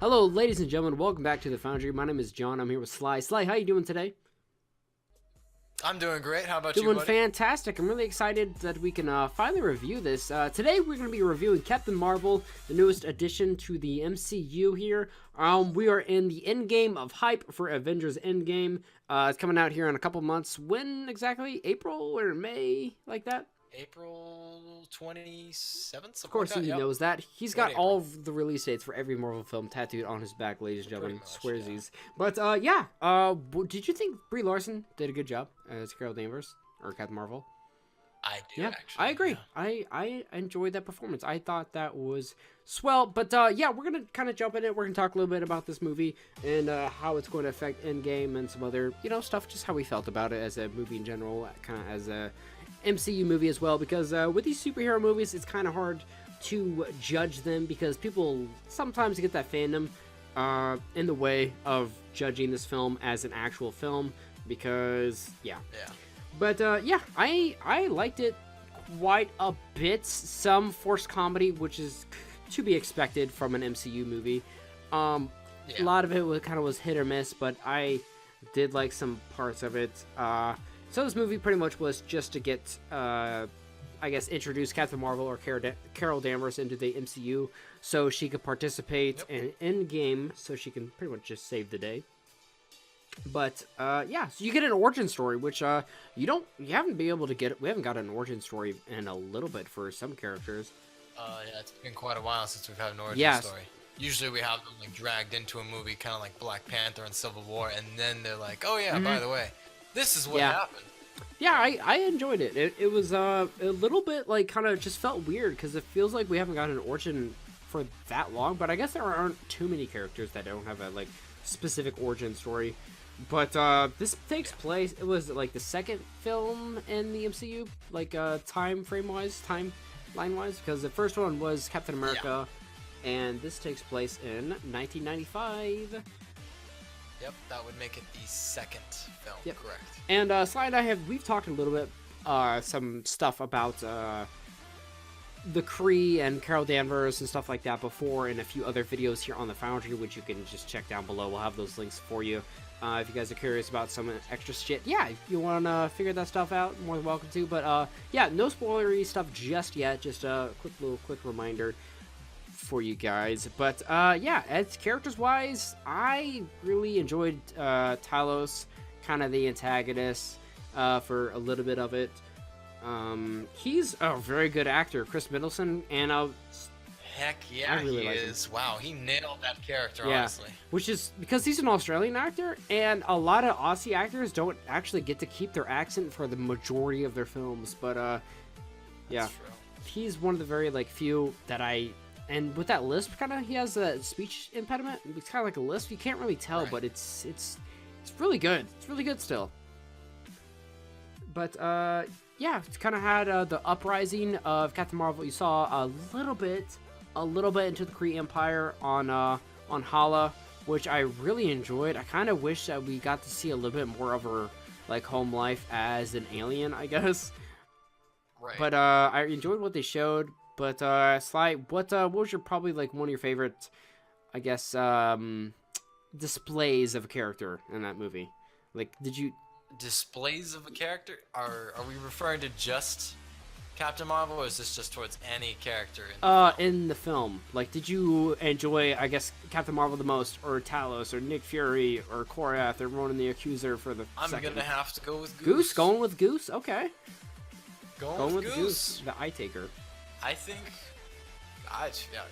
Hello, ladies and gentlemen. Welcome back to the Foundry. My name is John. I'm here with Sly. Sly, how you doing today? I'm doing great. How about you, Doing buddy? fantastic. I'm really excited that we can finally review this. Today we're going to be reviewing Captain Marvel, the newest addition to the MCU here. We are in the endgame of hype for Avengers Endgame. It's coming out here in a couple months. When exactly? April or May? Like that? April 27th, Of something like course that. he Yep. knows that. He's Late got all April. of the release dates for every Marvel film tattooed on his back, ladies and gentlemen. Pretty much, Swearsies. But did you think Brie Larson did a good job as Carol Danvers or Captain Marvel? I do, Yeah, actually. I agree. Yeah. I enjoyed that performance. I thought that was swell. But yeah, we're gonna kind of jump in it. We're gonna talk a little bit about this movie and how it's going to affect Endgame and some other stuff, just how we felt about it as a movie in general, kind of as a MCU movie as well. Because with these superhero movies, it's kind of hard to judge them because people sometimes get that fandom in the way of judging this film as an actual film. Because yeah. Yeah. But yeah, I liked it quite a bit. Some forced comedy, which is to be expected from an MCU movie. A Yeah. lot of it was hit or miss, but I did like some parts of it. So this movie pretty much was just to get, I guess, introduce Captain Marvel or Carol Danvers into the MCU, so she could participate in Endgame, so she can pretty much just save the day. But yeah, so you get an origin story, which you haven't been able to get. We haven't got an origin story in a little bit for some characters. Yeah, it's been quite a while since we've had an origin Yes. story. Usually we have them like dragged into a movie, kind of like Black Panther and Civil War, and then they're like, "Oh yeah, by the way, this is what Yeah. happened." Yeah, I enjoyed it. It was a little bit like kind of just felt weird because it feels like we haven't got an origin for that long. But I guess there aren't too many characters that don't have a like specific origin story. But this takes place. It was like the second film in the MCU, like time line wise, because the first one was Captain America, and this takes place in 1995. Yep, that would make it the second film. Yep. Correct. And Sly and we've talked a little bit some stuff about the Kree and Carol Danvers and stuff like that before in a few other videos here on the Foundry, which you can just check down below. We'll have those links for you. If you guys are curious about some extra shit, yeah, if you want to figure that stuff out, more than welcome to. But yeah, no spoilery stuff just yet. Just a quick reminder for you guys. But yeah, as characters wise, I really enjoyed Talos, kind of the antagonist for a little bit of it. He's a very good actor, Chris Middleton, and Heck yeah, I really he like him. is. Wow, he nailed that character, yeah, honestly. which is because he's an Australian actor, and a lot of Aussie actors don't actually get to keep their accent for the majority of their films. But yeah, That's true. he's one of the very like few that and with that lisp, kind of he has a speech impediment. It's kind of like a lisp. You can't really tell, Right. but it's really good. It's really good still. But yeah, it's kind of had the uprising of Captain Marvel. You saw a little bit into the Kree Empire on Hala, which I really enjoyed. I kind of wish that we got to see a little bit more of her like home life as an alien, I guess. Right. But I enjoyed what they showed. But Sly, what was your probably like one of your favorite, I guess, displays of a character in that movie? Like, did you? Displays of a character? Are we referring to just Captain Marvel, or is this just towards any character in the film? In the film, like, did you enjoy, I guess, Captain Marvel the most, or Talos, or Nick Fury, or Korath, or Ronan the Accuser for the I'm second? gonna have to go with Goose. Goose, going with Goose, okay. Going with Goose. the eye taker. I think. Yeah.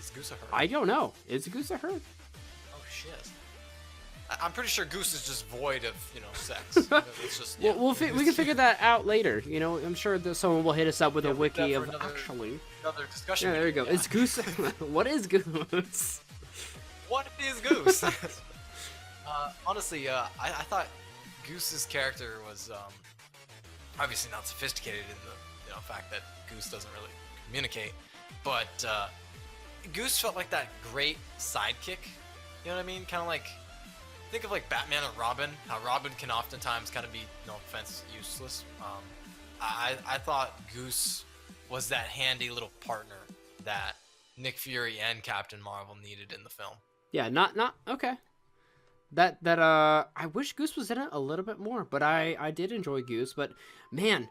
Is Goose a her? I don't know. Is Goose a her? Oh shit. I'm pretty sure Goose is just void of sex. It's just. Yeah. We can figure that out later. I'm sure that someone will hit us up with a Yeah, we'll wiki do that of for actually. another discussion. Yeah, there you go. meeting, It's Goose. What is Goose? What is Goose? Honestly, I thought Goose's character was obviously not sophisticated in the fact that Goose doesn't really communicate, but Goose felt like that great sidekick. You know what I mean? Kind of like think of like Batman and Robin. How Robin can oftentimes kind of be, no offense, useless. I thought Goose was that handy little partner that Nick Fury and Captain Marvel needed in the film. Yeah, not okay. I wish Goose was in it a little bit more, but I did enjoy Goose. But man,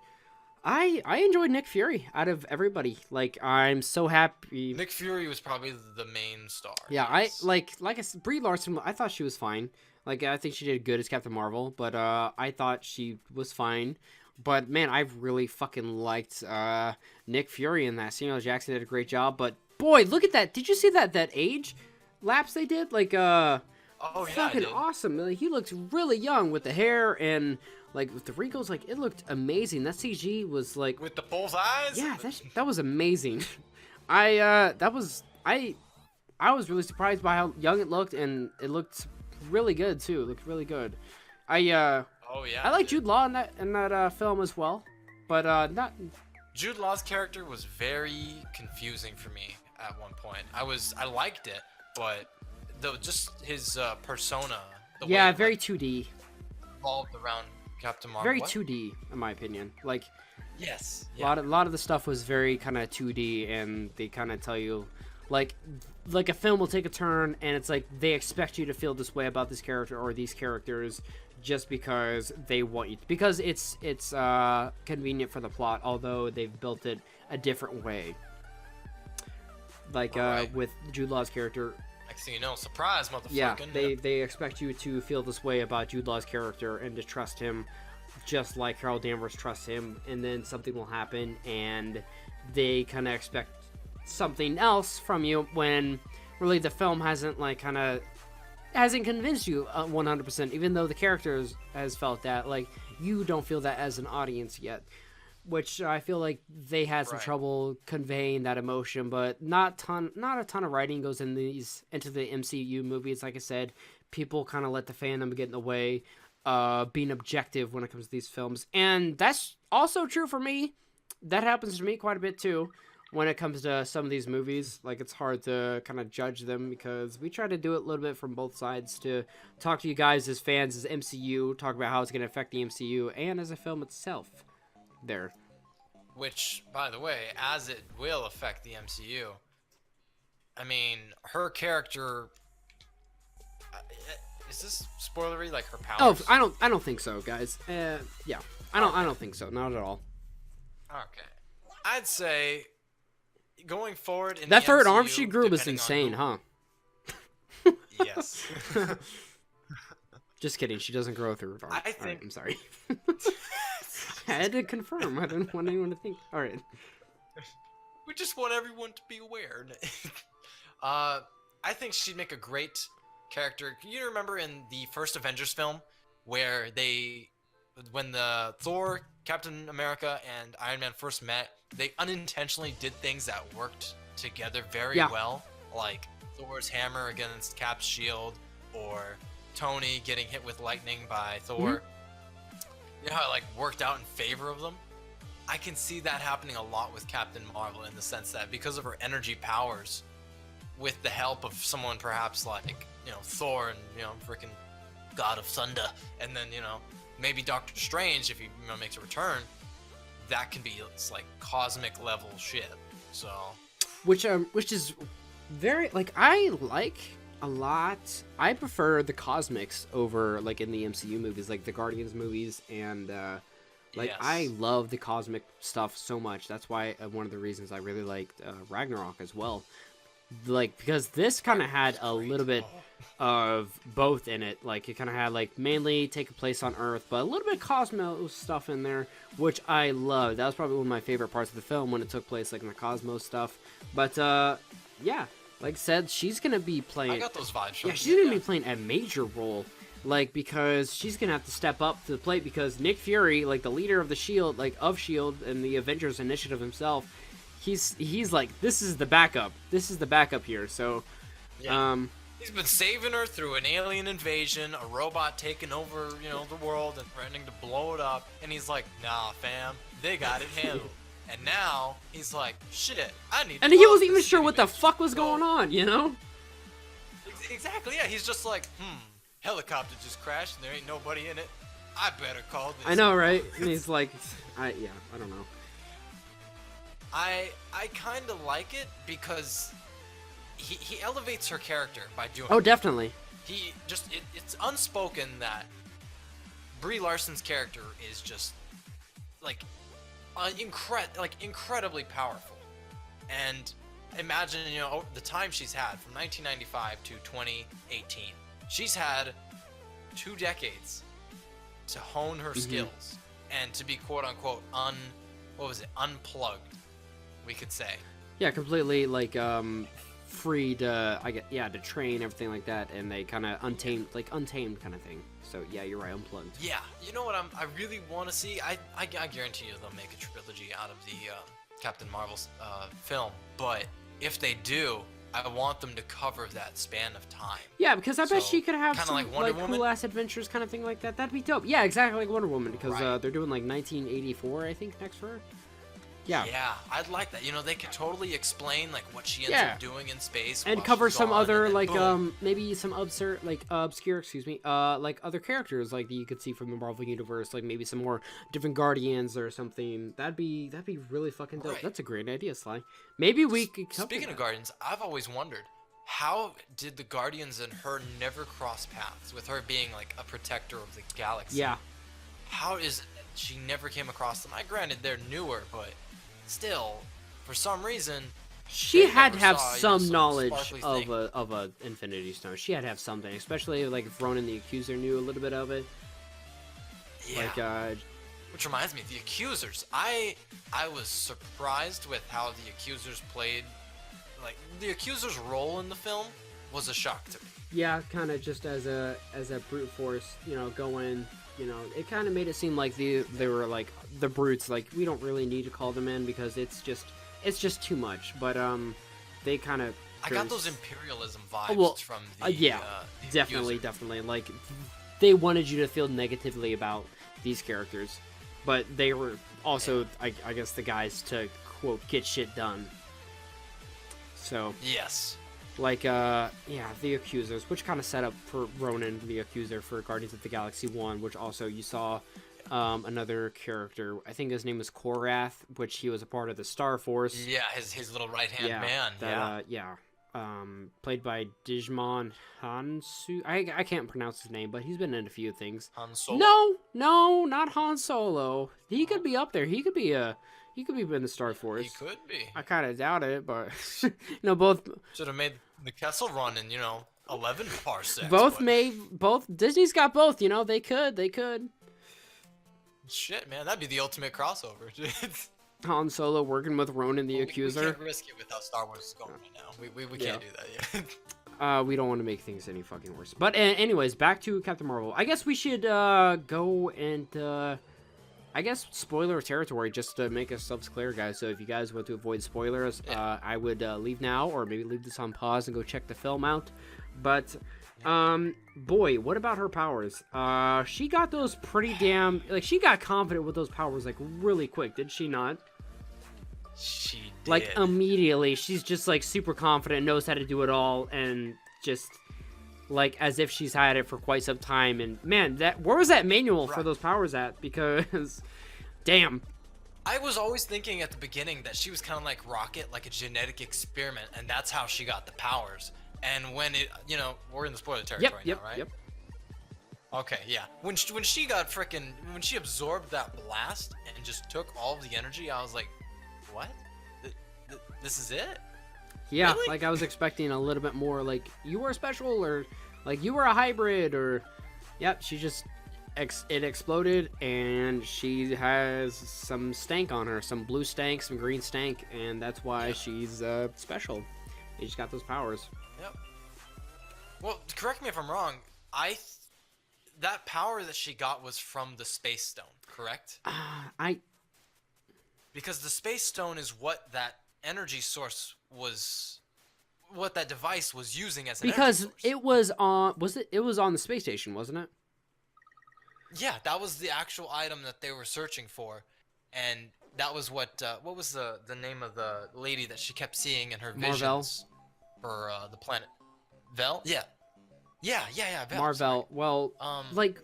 I enjoyed Nick Fury out of everybody. Like, I'm so happy. Nick Fury was probably the main star. Yeah, Yes. like I said, Brie Larson. I thought she was fine. Like, I think she did good as Captain Marvel, but I thought she was fine. But man, I really fucking liked Nick Fury in that. Samuel Jackson did a great job. But boy, look at that! Did you see that age lapse they did? Like, Oh yeah, I fucking did. awesome. Like, he looked really young with the hair and like with the wrinkles. Like, it looked amazing. That CG was like, With the both eyes. yeah, that was amazing. I was really surprised by how young it looked, and it looked really good too. It looked really good. Oh yeah. I like dude. Jude Law in that film as well, but not. Jude Law's character was very confusing for me at one point. I liked it, but just his persona, the Yeah, way it very like, 2D. revolved around Captain Marvel. Very What? 2D in my opinion. Like, Yes. a Yeah. lot of the stuff was very kind of 2D, and they kind of tell you like a film will take a turn, and it's like they expect you to feel this way about this character or these characters just because they want you to, because it's convenient for the plot, although they've built it a different way. Like Alright. with Jude Law's character, Next thing you know, surprise, motherfucker. yeah, they expect you to feel this way about Jude Law's character and to trust him just like Carol Danvers trusts him, and then something will happen and they kind of expect something else from you when really the film hasn't convinced you 100%, even though the characters has felt that. Like, you don't feel that as an audience yet, which I feel like they had some Right. trouble conveying that emotion. But not a ton of writing goes into the MCU movies. Like I said, people kind of let the fandom get in the way, being objective when it comes to these films, and that's also true for me. That happens to me quite a bit too when it comes to some of these movies. Like, it's hard to kind of judge them because we try to do it a little bit from both sides, to talk to you guys as fans, as MCU, talk about how it's going to affect the MCU, and as a film itself there. Which, by the way, as it will affect the MCU, I mean, her character. Is this spoilery? Like her Oh, powers? I don't think so, guys. Yeah, I don't think so, not at all. Okay. I'd say going forward in That the third arm MCU, she grew was depending on insane, who- huh? Yes. Just kidding. She doesn't grow a third arm. I All right, think- I'm sorry. I had to confirm. I didn't want anyone to think. All right. We just want everyone to be aware. I think she'd make a great character. You remember in the first Avengers film where when the Thor, Captain America, and Iron Man first met, they unintentionally did things that worked together very Yeah. well, like Thor's hammer against Cap's shield, or Tony getting hit with lightning by Thor. You know how it like worked out in favor of them? I can see that happening a lot with Captain Marvel, in the sense that because of her energy powers, with the help of someone perhaps like, Thor and, freaking God of Thunder, and then, maybe Doctor Strange, if he makes a return, that can be like cosmic level shit. So Which is very, like, I like a lot. I prefer the cosmics over, like, in the MCU movies, like the Guardians movies, and like, Yes. I love the cosmic stuff so much. That's why one of the reasons I really liked Ragnarok as well. Like, because this kind of had a little bit of both in it. Like, it kind of had, like, mainly taking place on Earth, but a little bit of cosmos stuff in there, which I loved. That was probably one of my favorite parts of the film, when it took place, like, in the cosmos stuff. But yeah, like I said, she's gonna be playing. I got those vibes from Yeah, it, she's gonna be playing a major role, like, because she's gonna have to step up to the plate, because Nick Fury, like the leader of the Shield, like of Shield and the Avengers Initiative himself, he's like, this is the backup. This is the backup here. So, Yeah. He's been saving her through an alien invasion, a robot taking over, the world and threatening to blow it up. And he's like, nah, fam, they got it handled. And now he's like, shit, I need to and he close wasn't even this sure city, what the bitch. fuck was So- going on, you know? Exactly, yeah. He's just like, helicopter just crashed and there ain't nobody in it. I better call this. I know, right? And he's like, I don't know. I kind of like it because he elevates her character by doing. Oh, definitely. He just it's unspoken that Brie Larson's character is just like incredibly powerful. And imagine, you know, the time she's had from 1995 to 2018. She's had 2 decades to hone her skills and to be quote unquote unplugged, we could say. Yeah, completely like free to to train, everything like that, and they kind of untamed kind of thing. So yeah, you're right, unplugged. Yeah, you know what I really want to see? I guarantee you they'll make a trilogy out of the Captain Marvel's film, but if they do, I want them to cover that span of time. Yeah, because I bet she could have some like cool ass adventures kind of thing like that. That'd be dope. Yeah, exactly like Wonder Woman, because they're doing like 1984, I think, next for her. Yeah. Yeah, I'd like that. You know, they could totally explain like what she ends up doing in space and while cover she's some gone, other and then like boom. maybe some obscure like other characters like that you could see from the Marvel universe, like maybe some more different Guardians or something. That'd be really fucking dope. Right. That's a great idea, Sly. Maybe we could cover Speaking of Guardians, I've always wondered, how did the Guardians and her never cross paths, with her being like a protector of the galaxy? Yeah. How is it she never came across them? Granted, they're newer, but still, for some reason, she had to have saw, some knowledge sparkly thing. of a Infinity Stone. She had to have something, especially like if Ronan the Accuser knew a little bit of it. Yeah. Like Which reminds me, the Accusers. I was surprised with how the Accusers played. Like, the Accusers' role in the film was a shock to me. yeah, kind of just as a brute force, you know, going, you know, it kind of made it seem like they were like the brutes, like we don't really need to call them in because it's just too much. But they kind of I got those imperialism vibes from the yeah, the definitely, Accusers. definitely. Like they wanted you to feel negatively about these characters, but they were also, I guess, the guys to quote get shit done. So Yes. like the Accusers, which kind of set up for Ronan the Accuser for Guardians of the Galaxy 1, which also you saw another character, I think his name was Korath, which he was a part of the Star Force. Yeah, his little right hand man. Played by Digimon Hansu. I can't pronounce his name, but he's been in a few things. Han Solo? No, not Han Solo. He could be up there. He could be in the Star Force. He could be. I kind of doubt it, but both Should have made the Kessel Run in 11 parsecs. both Disney's got both. You know, they could. Shit, man, that'd be the ultimate crossover. Han Solo working with Ronan the Accuser. We can't risk it with how Star Wars is going right now. We can't do that yet. We don't want to make things any fucking worse. But anyways, back to Captain Marvel. I guess we should go and I guess spoiler territory, just to make ourselves clear, guys. So if you guys want to avoid spoilers, I would leave now, or maybe leave this on pause and go check the film out. But boy, what about her powers? She got those pretty damn, like, she got confident with those powers like really quick, did she not? She did. Like immediately, she's just like super confident, knows how to do it all, and just like as if she's had it for quite some time. And man, where was that manual for those powers at? Because damn. I was always thinking at the beginning that she was kind of like Rocket, like a genetic experiment, and that's how she got the powers. And when it, we're in the spoiler territory now, right? Yep. Okay, yeah. When she got when she absorbed that blast and just took all of the energy, I was like, what? This is it? Yeah, really? Like I was expecting a little bit more, like you were special, or like you were a hybrid, or yep. She just it exploded, and she has some stank on her, some blue stank, some green stank, and that's why she's special. She just got those powers. Yep. Well, correct me if I'm wrong. That power that she got was from the Space Stone, correct? Because the Space Stone is what that energy source was, what that device was using as an energy source. It was on it was on the space station, wasn't it? Yeah, that was the actual item that they were searching for, and that was what was the name of the lady that she kept seeing in her visions for the planet? Vel? Yeah, Vel, Marvel. sorry. Well, like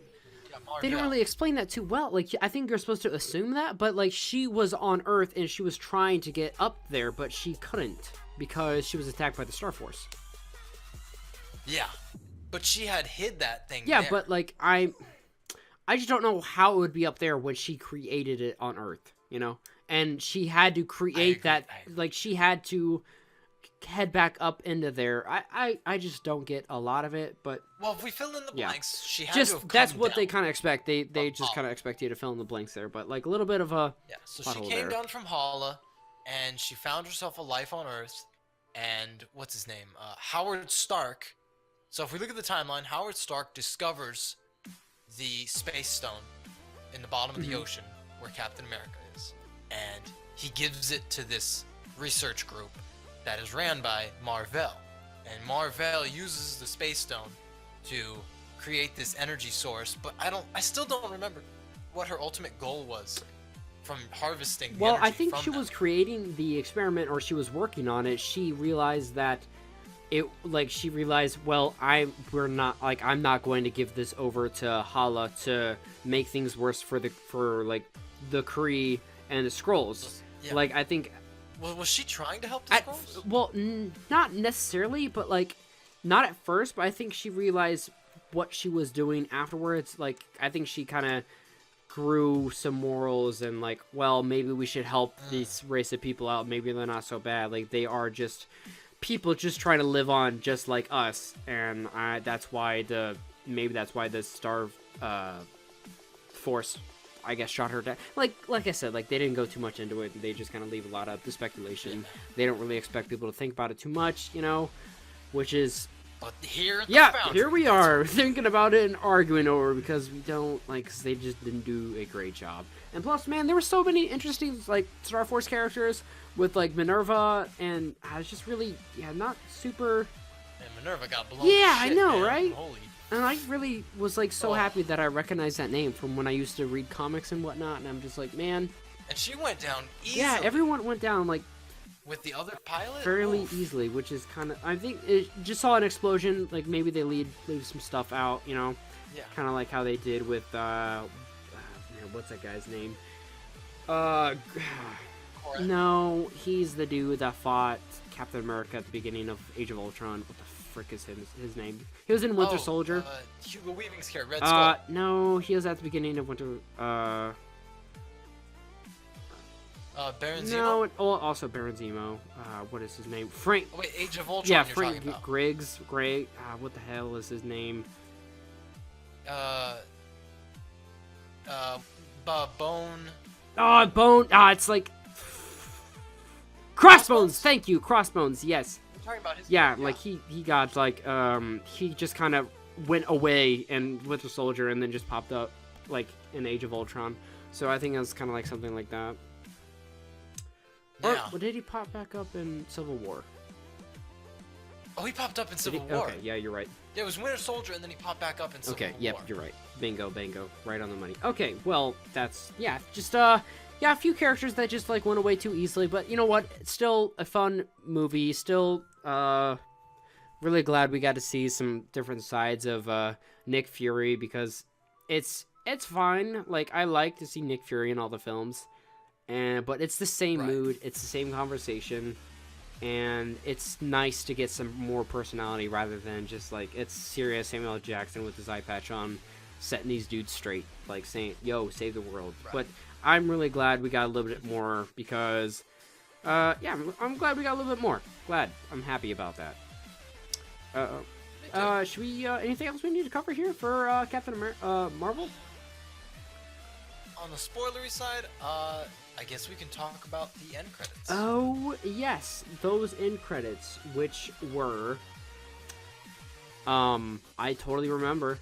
they didn't really explain that too well. Like I think you're supposed to assume that, but like she was on Earth and she was trying to get up there, but she couldn't. because she was attacked by the Star Force. Yeah, but she had hid that thing. Yeah, there. but like I just don't know how it would be up there when she created it on Earth, you know? And she had to create that, like, she had to head back up into there. I just don't get a lot of it, but... Well, if we fill in the blanks, she had just, to have that's come what down they kind of expect. They just kind of expect you to fill in the blanks there, but, like, a little bit of a... Yeah, so she came down from Hala, and she found herself a life on Earth, and what's his name? Howard Stark. So if we look at the timeline, Howard Stark discovers the Space Stone in the bottom of the ocean where Captain America is. And he gives it to this research group that is ran by Mar-Vell. And Mar-Vell uses the Space Stone to create this energy source, but I still don't remember what her ultimate goal was from harvesting the energy I think from she was creating the experiment, or she was working on it. She realized that well, I'm not going to give this over to Hala to make things worse for the Kree and the Skrulls. Yeah. Like, I think... Was she trying to help the Skrulls? Well, not necessarily, but, like, not at first, but I think she realized what she was doing afterwards. Like, I think she kind of grew some morals and, like, well, maybe we should help this race of people out. Maybe they're not so bad. Like, they are just... people just trying to live on just like us, and that's why the Star Force, I guess, shot her down. Like I said, like, they didn't go too much into it. They just kind of leave a lot up to speculation. Yeah. They don't really expect people to think about it too much, you know, which is... But here we are thinking about it and arguing over because we don't, like, cause they just didn't do a great job. And plus, man, there were so many interesting, like, Star Force characters with, like, Minerva, and I was just really, not super... And Minerva got blown. Yeah, shit, I know, man. right? Holy... And I really was, like, so happy that I recognized that name from when I used to read comics and whatnot, and I'm just like, man... And she went down easily. Yeah, everyone went down, like... with the other pilot? fairly easily, which is kind of... I think it just saw an explosion, like, maybe they leave some stuff out, you know? Yeah. Kind of like how they did with, what's that guy's name? No, he's the dude that fought Captain America at the beginning of Age of Ultron. What the frick is his name? He was in Winter Soldier. Hugo Weaving's character, Red Skull. No, he was at the beginning of Winter... Baron Zemo? No, also Baron Zemo. What is his name? Frank... Oh, wait, Age of Ultron Yeah, you're Frank talking about. Griggs. What the hell is his name? Bone... Bone... it's like... Crossbones! Thank you, Crossbones, yes. I'm talking about his Like, he got, like, he just kind of went away in Winter Soldier and then just popped up, like, in Age of Ultron. So I think it was kind of like something like that. Yeah. Or did he pop back up in Civil War? Oh, he popped up in Civil War. Okay, yeah, you're right. Yeah, it was Winter Soldier, and then he popped back up in Civil War. Okay, yep, you're right. Bingo, right on the money. Okay, well, that's, just, a few characters that just, like, went away too easily, but you know what? It's still a fun movie, still, really glad we got to see some different sides of, Nick Fury, because it's fine. Like, I like to see Nick Fury in all the films, but it's the same mood, it's the same conversation, and it's nice to get some more personality rather than just, like, it's serious Samuel L. Jackson with his eye patch on, setting these dudes straight, like, saying, yo, save the world. Right. But I'm really glad we got a little bit more, because, I'm glad we got a little bit more. Glad. I'm happy about that. Should we, anything else we need to cover here for, Captain America, Marvel? On the spoilery side, I guess we can talk about the end credits. Oh, yes. Those end credits, which were... I totally remember.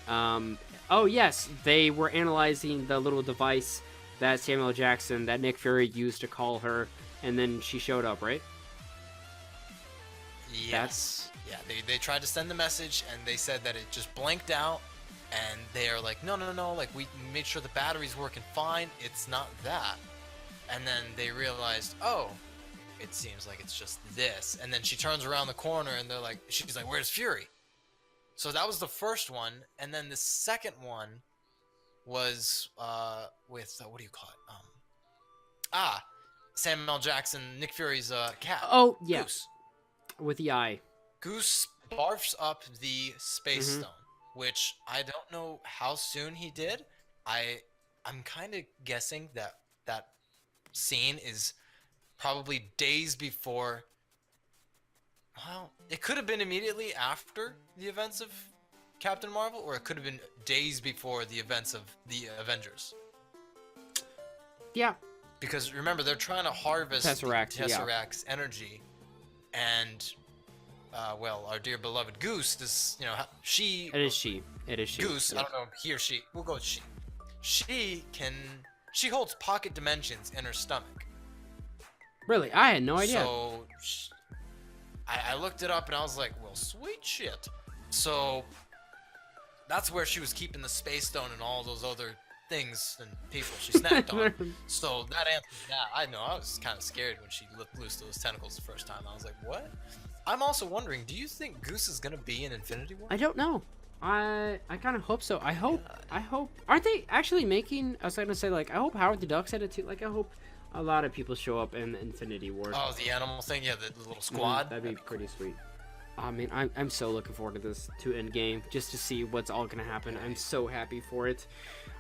Oh, yes. They were analyzing the little device that Samuel L. Jackson, that Nick Fury used to call her, and then she showed up, right? Yes. Yeah, they tried to send the message, and they said that it just blanked out, and they are like, no, like, we made sure the battery's working fine, it's not that. And then they realized, oh, it seems like it's just this. And then she turns around the corner, and they're like, she's like, where's Fury? So that was the first one, and then the second one was with, what do you call it? Samuel L. Jackson, Nick Fury's cat. Oh, yeah. Goose. With the eye. Goose barfs up the Space Mhm. Stone, which I don't know how soon he did. I'm kind of guessing that that scene is probably days before. Well, it could have been immediately after the events of Captain Marvel, or it could have been days before the events of the Avengers. Yeah. Because remember, they're trying to harvest Tesseract, yeah. Tesseract's energy, and well, our dear beloved Goose is, she. It is she. It is she. Goose. Yeah. I don't know, he or she. We'll go with she. She holds pocket dimensions in her stomach. Really? I had no idea. So I looked it up and I was like, well, sweet shit. So that's where she was keeping the Space Stone and all those other things and people she snacked on. So that answers that. I know, I was kind of scared when she let loose those tentacles the first time. I was like, what? I'm also wondering, do you think Goose is gonna be in Infinity War? I don't know. I kind of hope so. I hope. Aren't they actually making? I was gonna say, like, I hope Howard the Duck said it too. Like, I hope a lot of people show up in Infinity War. Oh, the animal thing, yeah, the little squad. That'd be pretty sweet. I mean, I'm so looking forward to this, to Endgame, just to see what's all gonna happen. I'm so happy for it.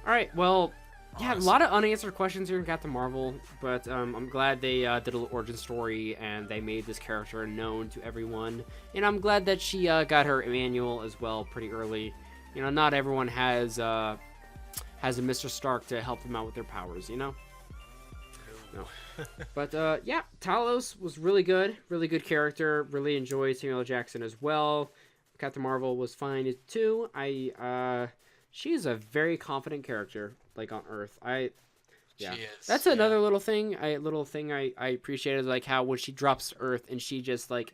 All right, well, yeah, a lot of unanswered questions here in Captain Marvel, but I'm glad they did a little origin story and they made this character known to everyone. And I'm glad that she got her manual as well pretty early. You know, not everyone has a Mr. Stark to help them out with their powers, you know? No. But yeah, Talos was really good character. Really enjoyed Samuel L. Jackson as well. Captain Marvel was fine too. She's a very confident character, like on Earth. Yeah, she is. That's another little thing. I appreciated, like how when she drops to Earth and she just like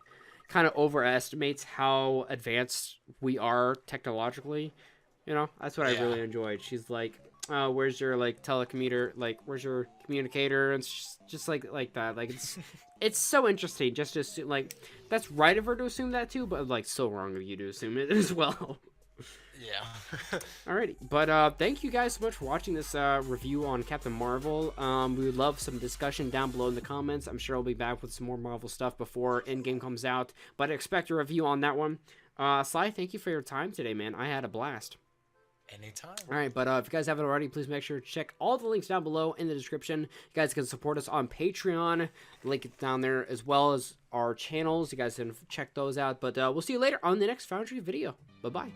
kind of overestimates how advanced we are technologically. You know, that's what I really enjoyed. She's like, where's your like telecommuter, like where's your communicator, and just like that. Like it's so interesting just to assume, like that's right of her to assume that too, but like so wrong of you to assume it as well. Yeah. Alrighty, but thank you guys so much for watching this review on Captain Marvel. We would love some discussion down below in the comments. I'm sure I'll be back with some more Marvel stuff before Endgame comes out, but expect a review on that one. Sly, thank you for your time today, man. I had a blast. Anytime. Alright, but if you guys haven't already, please make sure to check all the links down below in the description. You guys can support us on Patreon. The link is down there, as well as our channels. You guys can check those out. But we'll see you later on the next Foundry video. Bye-bye.